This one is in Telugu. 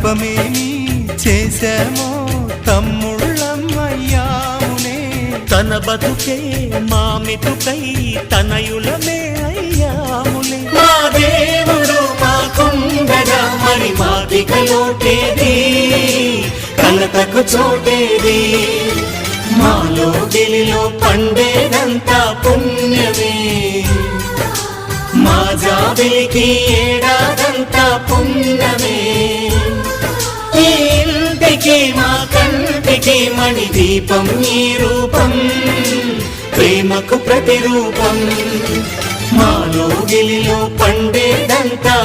పాపమేమి చేశామో తమ్ముళ్ళమయ్యామునే. తన బతుకే మామితుకై తనయులమే అయ్యాములే. మా దేవుడు మాకుండగా మరి మాదిక లోటేది, కలతకు చోటేది. మాలో గిలిలో పండేదంతా పుణ్యమే, మా జాబిలికి ఏడాదంతా పుణ్యమే. ఈ ఇంటికి మా కంటికి మణి దీపం ఈ రూపం, ప్రేమకు ప్రతిరూపం. మాలో గిలిలో పండేదంతా